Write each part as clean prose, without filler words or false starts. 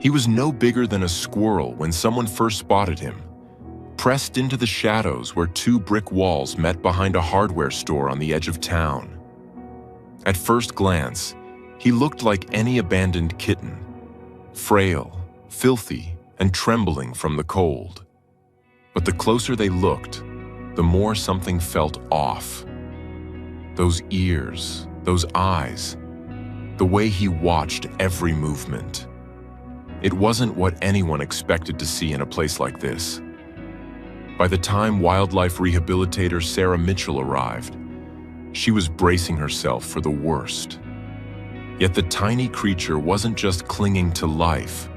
He was no bigger than a squirrel when someone first spotted him, pressed into the shadows where two brick walls met behind a hardware store on the edge of town. At first glance, he looked like any abandoned kitten, frail, filthy, and trembling from the cold. But the closer they looked, the more something felt off. Those ears, those eyes, the way he watched every movement. It wasn't what anyone expected to see in a place like this. By the time wildlife rehabilitator Sarah Mitchell arrived, she was bracing herself for the worst. Yet the tiny creature wasn't just clinging to life.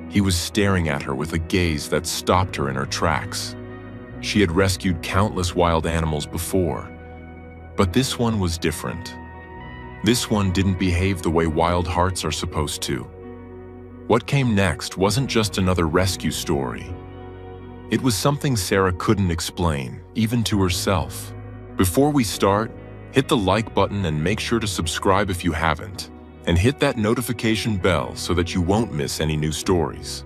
He was staring at her with a gaze that stopped her in her tracks. She had rescued countless wild animals before, but this one was different. This one didn't behave the way wild hearts are supposed to. What came next wasn't just another rescue story. It was something Sarah couldn't explain, even to herself. Before we start, hit the like button and make sure to subscribe if you haven't, and hit that notification bell so that you won't miss any new stories.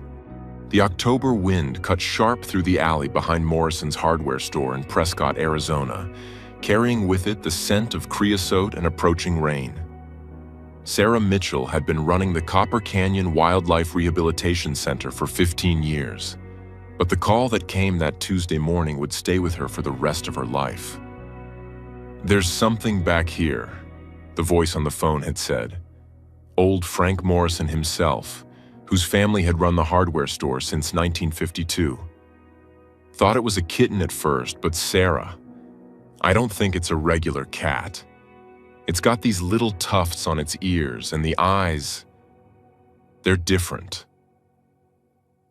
The October wind cut sharp through the alley behind Morrison's hardware store in Prescott, Arizona, carrying with it the scent of creosote and approaching rain. Sarah Mitchell had been running the Copper Canyon Wildlife Rehabilitation Center for 15 years, but the call that came that Tuesday morning would stay with her for the rest of her life. "There's something back here," the voice on the phone had said. Old Frank Morrison himself, whose family had run the hardware store since 1952. Thought it was a kitten at first, but Sarah, "I don't think it's a regular cat. It's got these little tufts on its ears, and the eyes, they're different."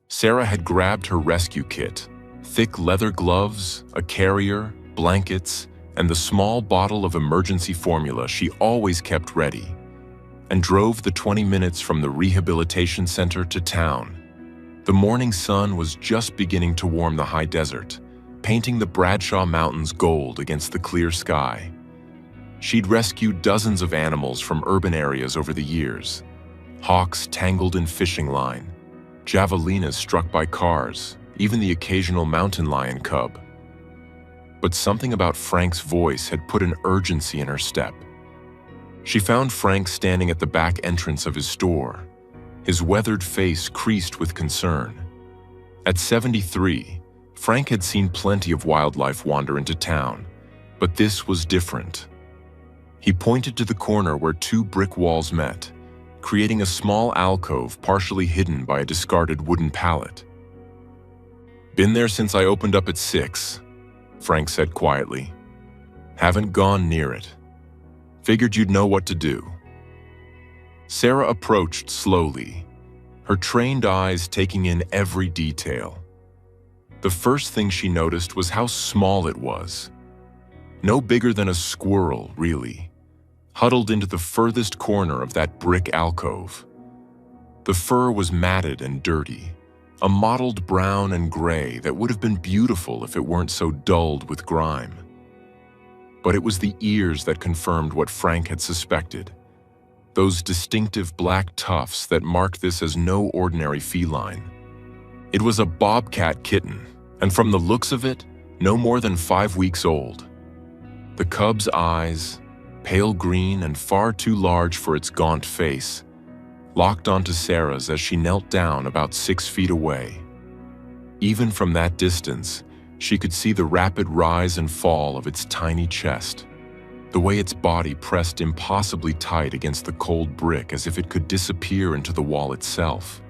Sarah had grabbed her rescue kit, thick leather gloves, a carrier, blankets, and the small bottle of emergency formula she always kept ready, and drove the 20 minutes from the rehabilitation center to town. The morning sun was just beginning to warm the high desert, painting the Bradshaw Mountains gold against the clear sky. She'd rescued dozens of animals from urban areas over the years. Hawks tangled in fishing line, javelinas struck by cars, even the occasional mountain lion cub. But something about Frank's voice had put an urgency in her step. She found Frank standing at the back entrance of his store, his weathered face creased with concern. At 73, Frank had seen plenty of wildlife wander into town, but this was different. He pointed to the corner where two brick walls met, creating a small alcove partially hidden by a discarded wooden pallet. "Been there since I opened up at 6, Frank said quietly. "Haven't gone near it. Figured you'd know what to do." Sarah approached slowly, her trained eyes taking in every detail. The first thing she noticed was how small it was. No bigger than a squirrel, really, huddled into the furthest corner of that brick alcove. The fur was matted and dirty, a mottled brown and gray that would have been beautiful if it weren't so dulled with grime. But it was the ears that confirmed what Frank had suspected. Those distinctive black tufts that marked this as no ordinary feline. It was a bobcat kitten, and from the looks of it, no more than 5 weeks old. The cub's eyes, pale green and far too large for its gaunt face, locked onto Sarah's as she knelt down about 6 feet away. Even from that distance, she could see the rapid rise and fall of its tiny chest, the way its body pressed impossibly tight against the cold brick as if it could disappear into the wall itself.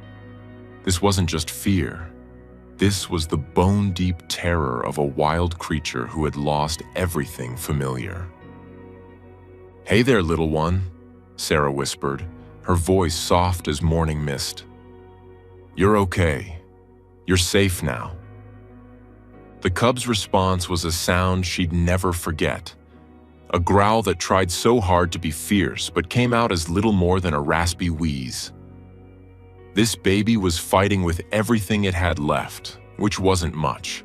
This wasn't just fear. This was the bone-deep terror of a wild creature who had lost everything familiar. "Hey there, little one," Sarah whispered, her voice soft as morning mist. "You're okay. You're safe now." The cub's response was a sound she'd never forget. A growl that tried so hard to be fierce but came out as little more than a raspy wheeze. This baby was fighting with everything it had left, which wasn't much.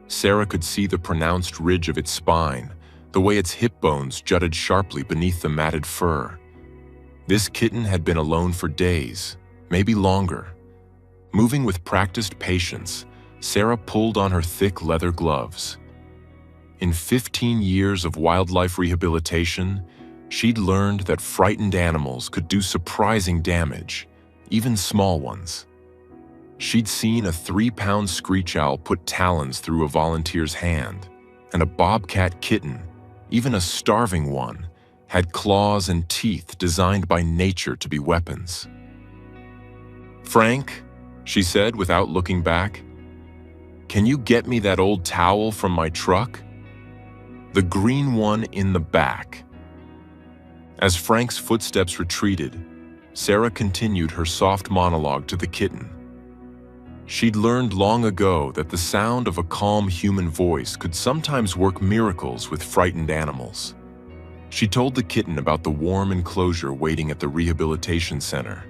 Sarah could see the pronounced ridge of its spine, the way its hip bones jutted sharply beneath the matted fur. This kitten had been alone for days, maybe longer. Moving with practiced patience, Sarah pulled on her thick leather gloves. In 15 years of wildlife rehabilitation, she'd learned that frightened animals could do surprising damage, even small ones. She'd seen a 3-pound screech owl put talons through a volunteer's hand, and a bobcat kitten, even a starving one, had claws and teeth designed by nature to be weapons. "Frank," she said without looking back, "can you get me that old towel from my truck? The green one in the back." As Frank's footsteps retreated, Sarah continued her soft monologue to the kitten. She'd learned long ago that the sound of a calm human voice could sometimes work miracles with frightened animals. She told the kitten about the warm enclosure waiting at the rehabilitation center,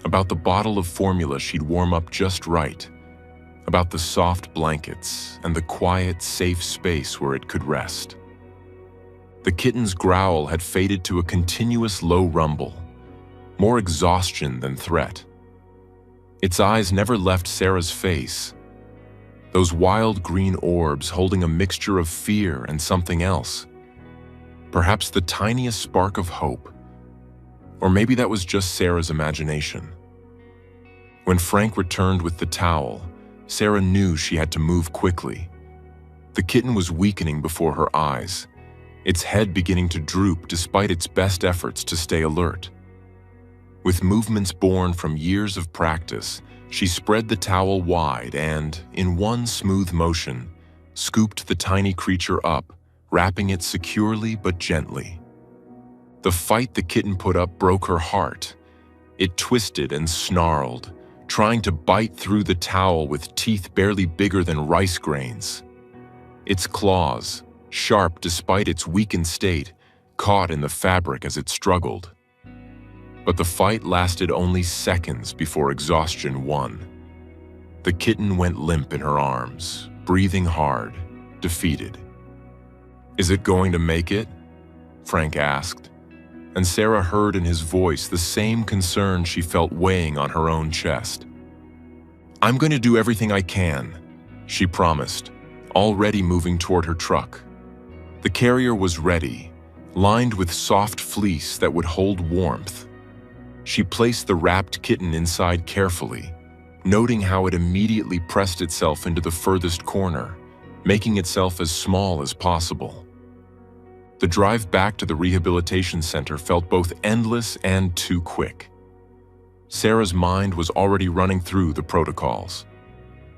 about the bottle of formula she'd warm up just right, about the soft blankets and the quiet, safe space where it could rest. The kitten's growl had faded to a continuous low rumble, more exhaustion than threat. Its eyes never left Sarah's face, those wild green orbs holding a mixture of fear and something else. Perhaps the tiniest spark of hope. Or maybe that was just Sarah's imagination. When Frank returned with the towel, Sarah knew she had to move quickly. The kitten was weakening before her eyes, its head beginning to droop despite its best efforts to stay alert. With movements born from years of practice, she spread the towel wide and, in one smooth motion, scooped the tiny creature up, wrapping it securely but gently. The fight the kitten put up broke her heart. It twisted and snarled, trying to bite through the towel with teeth barely bigger than rice grains. Its claws, sharp despite its weakened state, caught in the fabric as it struggled. But the fight lasted only seconds before exhaustion won. The kitten went limp in her arms, breathing hard, defeated. "Is it going to make it?" Frank asked, and Sarah heard in his voice the same concern she felt weighing on her own chest. "I'm going to do everything I can," she promised, already moving toward her truck. The carrier was ready, lined with soft fleece that would hold warmth. She placed the wrapped kitten inside carefully, noting how it immediately pressed itself into the furthest corner, making itself as small as possible. The drive back to the rehabilitation center felt both endless and too quick. Sarah's mind was already running through the protocols.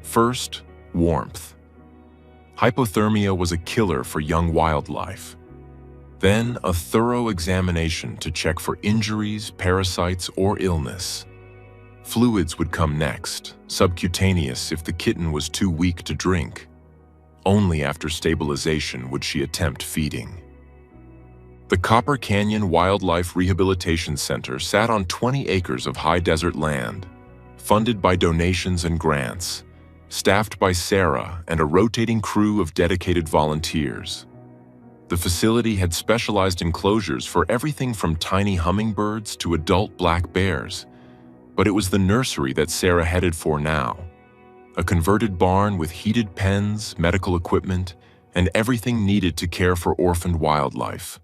First, warmth. Hypothermia was a killer for young wildlife. Then, a thorough examination to check for injuries, parasites, or illness. Fluids would come next, subcutaneous if the kitten was too weak to drink. Only after stabilization would she attempt feeding. The Copper Canyon Wildlife Rehabilitation Center sat on 20 acres of high desert land, funded by donations and grants, staffed by Sarah and a rotating crew of dedicated volunteers. The facility had specialized enclosures for everything from tiny hummingbirds to adult black bears, but it was the nursery that Sarah headed for now. A converted barn with heated pens, medical equipment, and everything needed to care for orphaned wildlife.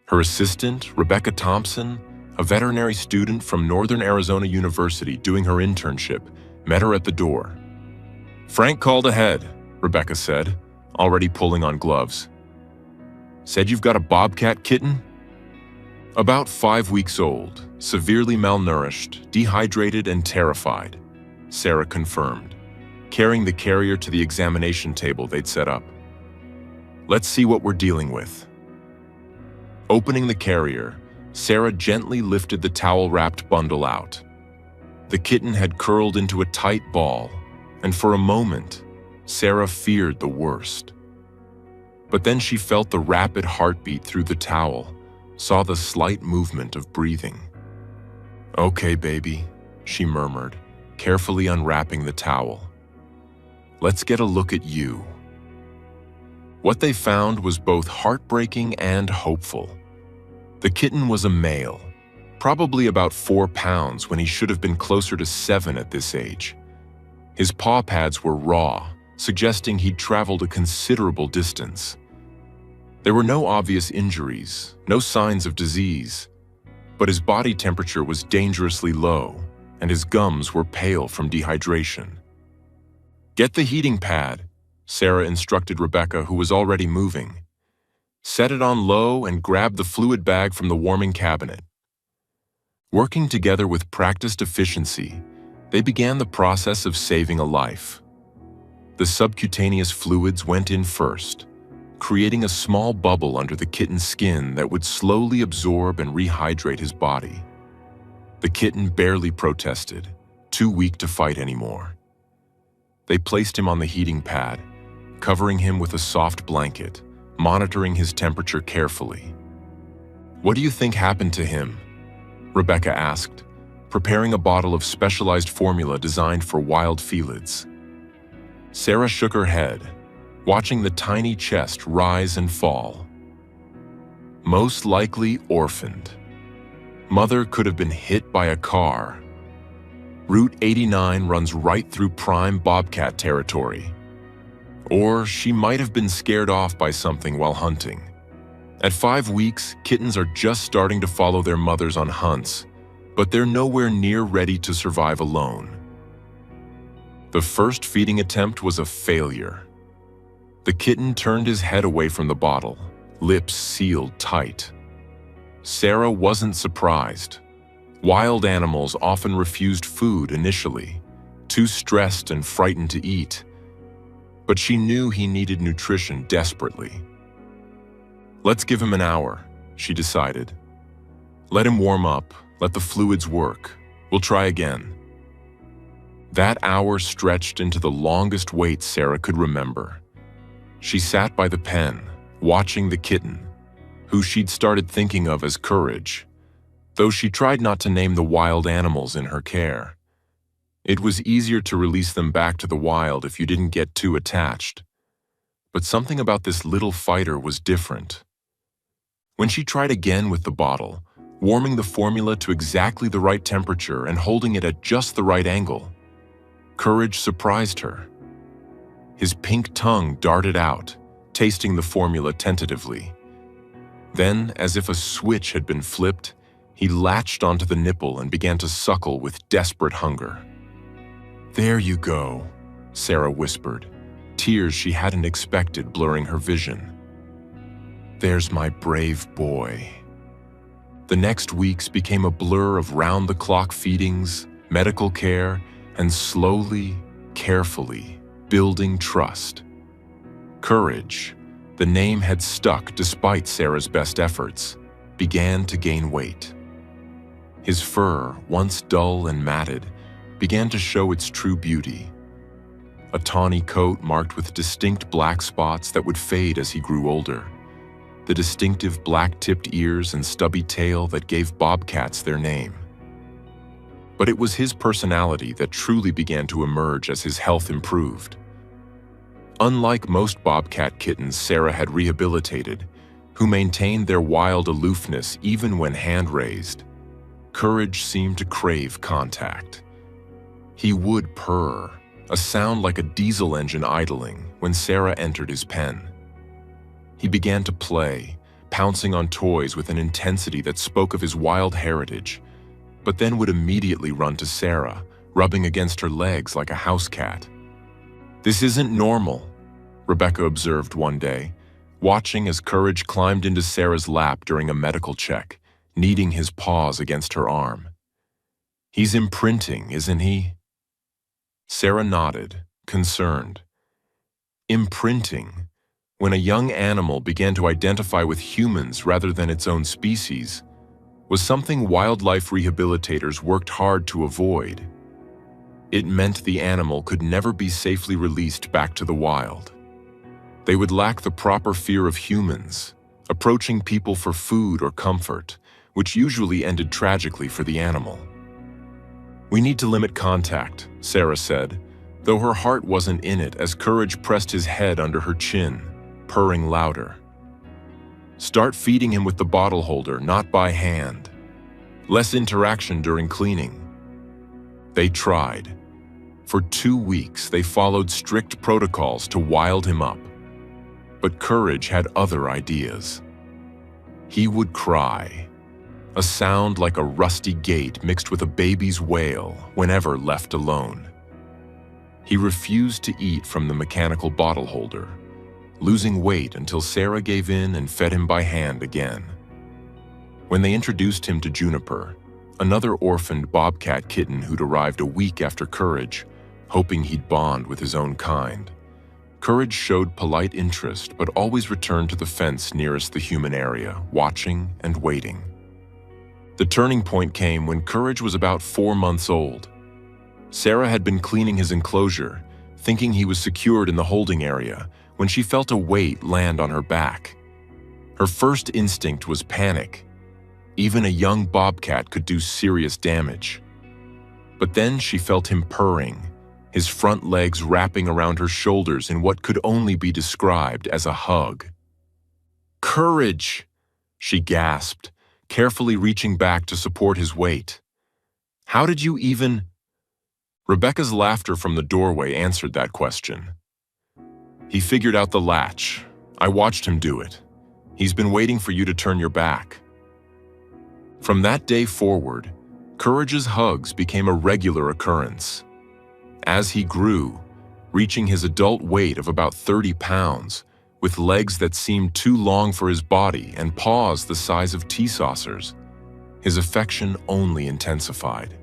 Her assistant, Rebecca Thompson, a veterinary student from Northern Arizona University doing her internship, met her at the door. "Frank called ahead," Rebecca said, already pulling on gloves. "Said you've got a bobcat kitten?" "About 5 weeks old, severely malnourished, dehydrated, and terrified," Sarah confirmed, carrying the carrier to the examination table they'd set up. "Let's see what we're dealing with." Opening the carrier, Sarah gently lifted the towel-wrapped bundle out. The kitten had curled into a tight ball, and for a moment, Sarah feared the worst. But then she felt the rapid heartbeat through the towel, saw the slight movement of breathing. "Okay, baby," she murmured, carefully unwrapping the towel. "Let's get a look at you." What they found was both heartbreaking and hopeful. The kitten was a male, probably about 4 pounds when he should have been closer to 7 at this age. His paw pads were raw, suggesting he'd traveled a considerable distance. There were no obvious injuries, no signs of disease, but his body temperature was dangerously low, and his gums were pale from dehydration. "Get the heating pad," Sarah instructed Rebecca, who was already moving. "Set it on low and grab the fluid bag from the warming cabinet." Working together with practiced efficiency, they began the process of saving a life. The subcutaneous fluids went in first, creating a small bubble under the kitten's skin that would slowly absorb and rehydrate his body. The kitten barely protested, too weak to fight anymore. They placed him on the heating pad, covering him with a soft blanket, monitoring his temperature carefully. "What do you think happened to him?" Rebecca asked, preparing a bottle of specialized formula designed for wild felids. Sarah shook her head, watching the tiny chest rise and fall. "Most likely orphaned. Mother could have been hit by a car. Route 89 runs right through prime Bobcat territory. Or she might have been scared off by something while hunting. At 5 weeks, kittens are just starting to follow their mothers on hunts, but they're nowhere near ready to survive alone." The first feeding attempt was a failure. The kitten turned his head away from the bottle, lips sealed tight. Sarah wasn't surprised. Wild animals often refused food initially, too stressed and frightened to eat. But she knew he needed nutrition desperately. "Let's give him an hour," she decided. "Let him warm up, let the fluids work. We'll try again." That hour stretched into the longest wait Sarah could remember. She sat by the pen, watching the kitten, who she'd started thinking of as Courage, though she tried not to name the wild animals in her care. It was easier to release them back to the wild if you didn't get too attached. But something about this little fighter was different. When she tried again with the bottle, warming the formula to exactly the right temperature and holding it at just the right angle, Courage surprised her. His pink tongue darted out, tasting the formula tentatively. Then, as if a switch had been flipped, he latched onto the nipple and began to suckle with desperate hunger. "There you go," Sarah whispered, tears she hadn't expected blurring her vision. "There's my brave boy." The next weeks became a blur of round-the-clock feedings, medical care, and slowly, carefully, building trust. Courage, the name had stuck despite Sarah's best efforts, began to gain weight. His fur, once dull and matted, began to show its true beauty. A tawny coat marked with distinct black spots that would fade as he grew older. The distinctive black-tipped ears and stubby tail that gave bobcats their name. But it was his personality that truly began to emerge as his health improved. Unlike most bobcat kittens Sarah had rehabilitated, who maintained their wild aloofness even when hand-raised, Courage seemed to crave contact. He would purr, a sound like a diesel engine idling, when Sarah entered his pen. He began to play, pouncing on toys with an intensity that spoke of his wild heritage, but then would immediately run to Sarah, rubbing against her legs like a house cat. "This isn't normal," Rebecca observed one day, watching as Courage climbed into Sarah's lap during a medical check, kneading his paws against her arm. "He's imprinting, isn't he?" Sarah nodded, concerned. Imprinting, when a young animal began to identify with humans rather than its own species, was something wildlife rehabilitators worked hard to avoid. It meant the animal could never be safely released back to the wild. They would lack the proper fear of humans, approaching people for food or comfort, which usually ended tragically for the animal. "We need to limit contact," Sarah said, though her heart wasn't in it as Courage pressed his head under her chin, purring louder. "Start feeding him with the bottle holder, not by hand." less interaction during cleaning. They tried. For 2 weeks, they followed strict protocols to wild him up. But Courage had other ideas. He would cry, a sound like a rusty gate mixed with a baby's wail whenever left alone. He refused to eat from the mechanical bottle holder, losing weight until Sarah gave in and fed him by hand again. When they introduced him to Juniper, another orphaned bobcat kitten who'd arrived a week after Courage, hoping he'd bond with his own kind, Courage showed polite interest but always returned to the fence nearest the human area, watching and waiting. The turning point came when Courage was about 4 months old. Sarah had been cleaning his enclosure, thinking he was secured in the holding area, when she felt a weight land on her back. Her first instinct was panic. Even a young bobcat could do serious damage. But then she felt him purring, his front legs wrapping around her shoulders in what could only be described as a hug. "Courage!" she gasped, carefully reaching back to support his weight. "How did you even—" Rebecca's laughter from the doorway answered that question. "He figured out the latch. I watched him do it. He's been waiting for you to turn your back." From that day forward, Courage's hugs became a regular occurrence. As he grew, reaching his adult weight of about 30 pounds, with legs that seemed too long for his body and paws the size of tea saucers, his affection only intensified.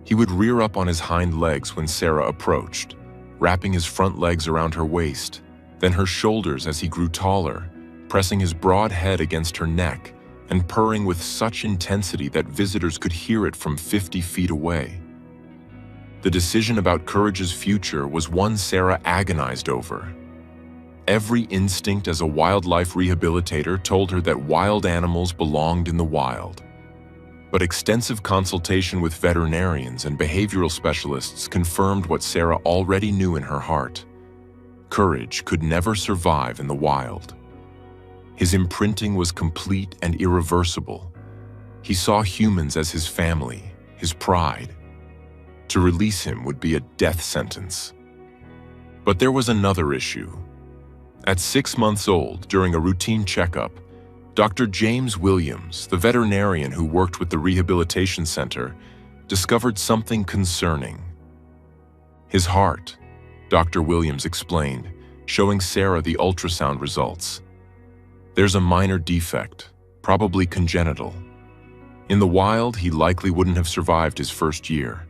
He would rear up on his hind legs when Sarah approached, wrapping his front legs around her waist, then her shoulders as he grew taller, pressing his broad head against her neck and purring with such intensity that visitors could hear it from 50 feet away. The decision about Courage's future was one Sarah agonized over. Every instinct as a wildlife rehabilitator told her that wild animals belonged in the wild. But extensive consultation with veterinarians and behavioral specialists confirmed what Sarah already knew in her heart. Courage could never survive in the wild. His imprinting was complete and irreversible. He saw humans as his family, his pride. To release him would be a death sentence. But there was another issue. At 6 months old, during a routine checkup, Dr. James Williams, the veterinarian who worked with the rehabilitation center, discovered something concerning. His heart, Dr. Williams explained, showing Sarah the ultrasound results. There's a minor defect, probably congenital. In the wild, he likely wouldn't have survived his first year.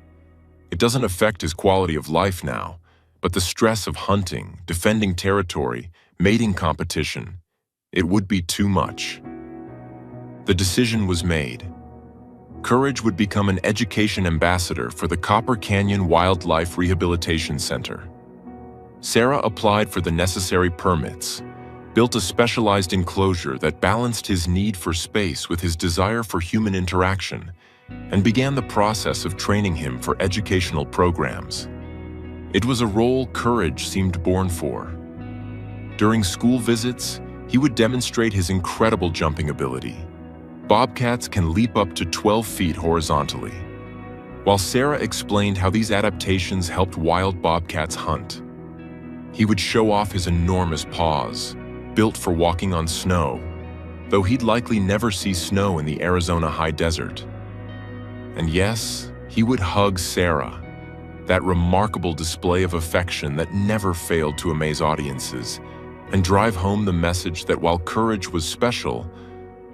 It doesn't affect his quality of life now, but the stress of hunting, defending territory, mating competition, it would be too much. The decision was made. Courage would become an education ambassador for the Copper Canyon Wildlife Rehabilitation Center. Sarah applied for the necessary permits, built a specialized enclosure that balanced his need for space with his desire for human interaction, and began the process of training him for educational programs. It was a role Courage seemed born for. During school visits, he would demonstrate his incredible jumping ability. Bobcats can leap up to 12 feet horizontally. While Sarah explained how these adaptations helped wild bobcats hunt, he would show off his enormous paws, built for walking on snow, though he'd likely never see snow in the Arizona high desert. And yes, he would hug Sarah, that remarkable display of affection that never failed to amaze audiences, and drive home the message that while Courage was special,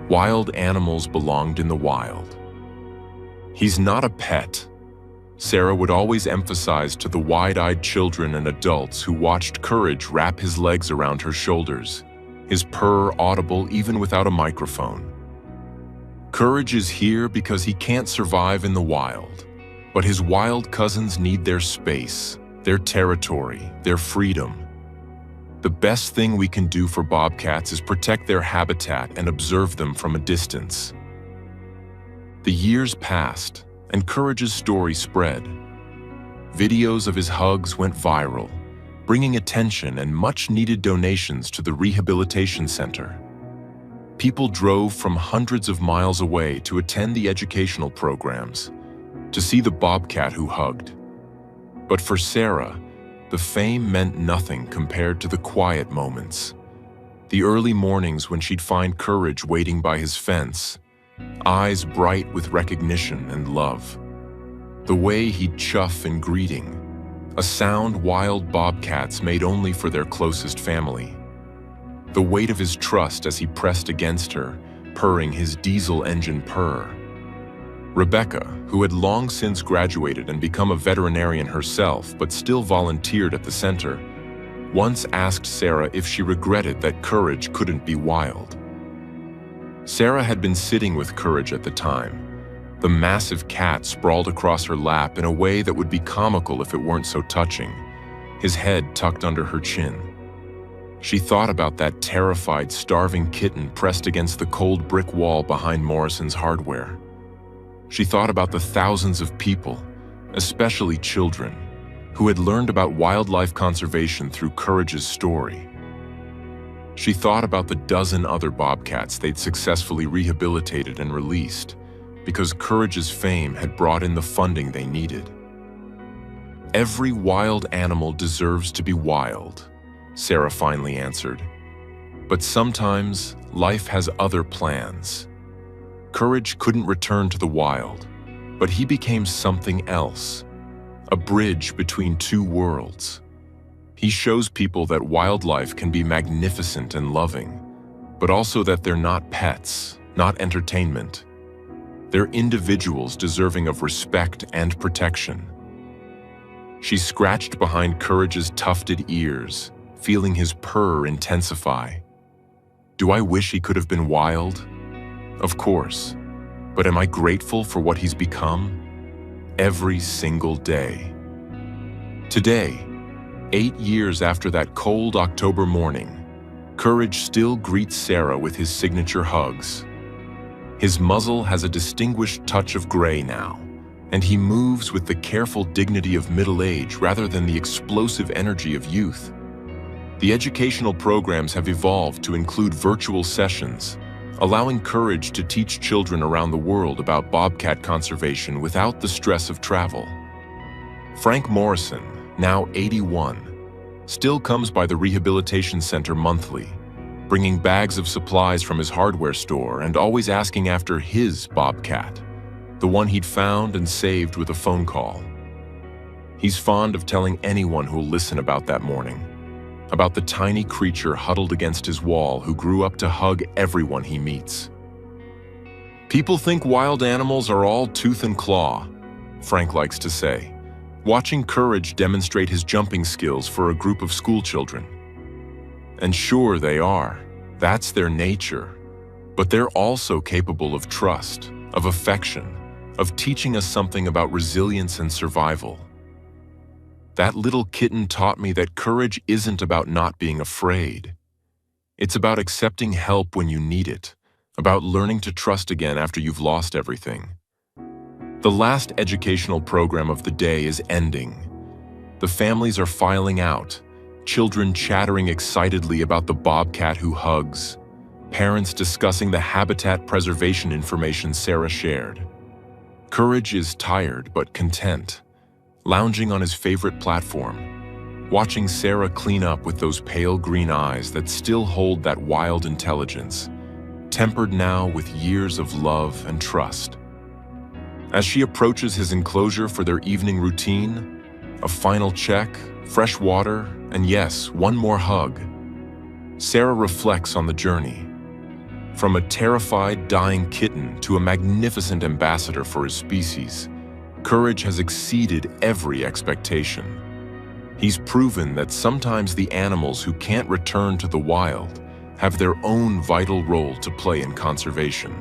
wild animals belonged in the wild. He's not a pet, Sarah would always emphasize to the wide-eyed children and adults who watched Courage wrap his legs around her shoulders, his purr audible even without a microphone. Courage is here because he can't survive in the wild, but his wild cousins need their space, their territory, their freedom. The best thing we can do for bobcats is protect their habitat and observe them from a distance. The years passed, and Courage's story spread. Videos of his hugs went viral, bringing attention and much-needed donations to the rehabilitation center. People drove from hundreds of miles away to attend the educational programs, to see the bobcat who hugged. But for Sarah, the fame meant nothing compared to the quiet moments. The early mornings when she'd find Courage waiting by his fence, eyes bright with recognition and love. The way he'd chuff in greeting, a sound wild bobcats made only for their closest family. The weight of his trust as he pressed against her, purring his diesel engine purr. Rebecca, who had long since graduated and become a veterinarian herself but still volunteered at the center, once asked Sarah if she regretted that Courage couldn't be wild. Sarah had been sitting with Courage at the time. The massive cat sprawled across her lap in a way that would be comical if it weren't so touching, his head tucked under her chin. She thought about that terrified, starving kitten pressed against the cold brick wall behind Morrison's hardware. She thought about the thousands of people, especially children, who had learned about wildlife conservation through Courage's story. She thought about the dozen other bobcats they'd successfully rehabilitated and released, because Courage's fame had brought in the funding they needed. Every wild animal deserves to be wild, Sarah finally answered. But sometimes life has other plans. Courage couldn't return to the wild, but he became something else, a bridge between two worlds. He shows people that wildlife can be magnificent and loving, but also that they're not pets, not entertainment. They're individuals deserving of respect and protection. She scratched behind Courage's tufted ears, feeling his purr intensify. Do I wish he could have been wild? Of course. But am I grateful for what he's become? Every single day. Today, 8 years after that cold October morning, Courage still greets Sarah with his signature hugs. His muzzle has a distinguished touch of gray now, and he moves with the careful dignity of middle age rather than the explosive energy of youth. The educational programs have evolved to include virtual sessions, allowing Courage to teach children around the world about bobcat conservation without the stress of travel. Frank Morrison, now 81, still comes by the rehabilitation center monthly, bringing bags of supplies from his hardware store and always asking after his bobcat, the one he'd found and saved with a phone call. He's fond of telling anyone who'll listen about that morning, about the tiny creature huddled against his wall who grew up to hug everyone he meets. People think wild animals are all tooth and claw, Frank likes to say, watching Courage demonstrate his jumping skills for a group of schoolchildren. And sure they are, that's their nature, but they're also capable of trust, of affection, of teaching us something about resilience and survival. That little kitten taught me that courage isn't about not being afraid. It's about accepting help when you need it, about learning to trust again after you've lost everything. The last educational program of the day is ending. The families are filing out, children chattering excitedly about the bobcat who hugs, parents discussing the habitat preservation information Sarah shared. Courage is tired but content, lounging on his favorite platform, watching Sarah clean up with those pale green eyes that still hold that wild intelligence, tempered now with years of love and trust. As she approaches his enclosure for their evening routine, a final check, fresh water, and yes, one more hug, Sarah reflects on the journey. From a terrified, dying kitten to a magnificent ambassador for his species, Courage has exceeded every expectation. He's proven that sometimes the animals who can't return to the wild have their own vital role to play in conservation.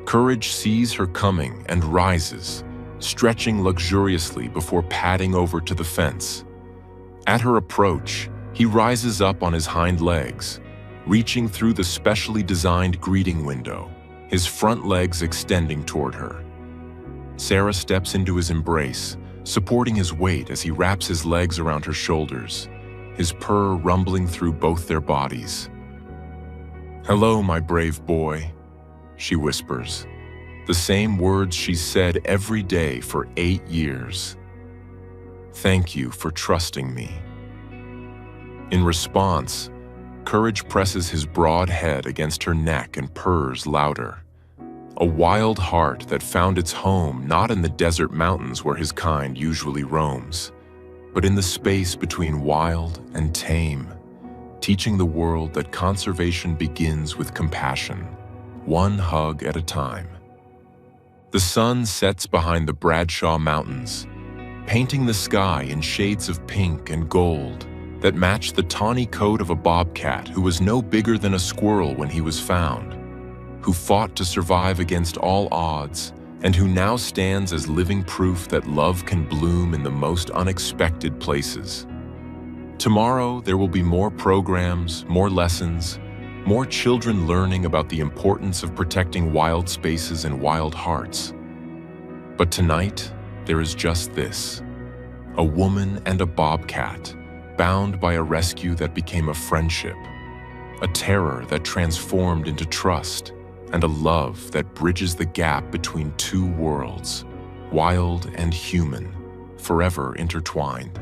Courage sees her coming and rises, stretching luxuriously before padding over to the fence. At her approach, he rises up on his hind legs, reaching through the specially designed greeting window, his front legs extending toward her. Sarah steps into his embrace, supporting his weight as he wraps his legs around her shoulders, his purr rumbling through both their bodies. "Hello, my brave boy," she whispers, the same words she's said every day for 8 years. "Thank you for trusting me." In response, Courage presses his broad head against her neck and purrs louder. A wild heart that found its home not in the desert mountains where his kind usually roams, but in the space between wild and tame, teaching the world that conservation begins with compassion, one hug at a time. The sun sets behind the Bradshaw Mountains, painting the sky in shades of pink and gold that match the tawny coat of a bobcat who was no bigger than a squirrel when he was found, who fought to survive against all odds, and who now stands as living proof that love can bloom in the most unexpected places. Tomorrow, there will be more programs, more lessons, more children learning about the importance of protecting wild spaces and wild hearts. But tonight, there is just this: a woman and a bobcat, bound by a rescue that became a friendship, a terror that transformed into trust, and a love that bridges the gap between two worlds, wild and human, forever intertwined.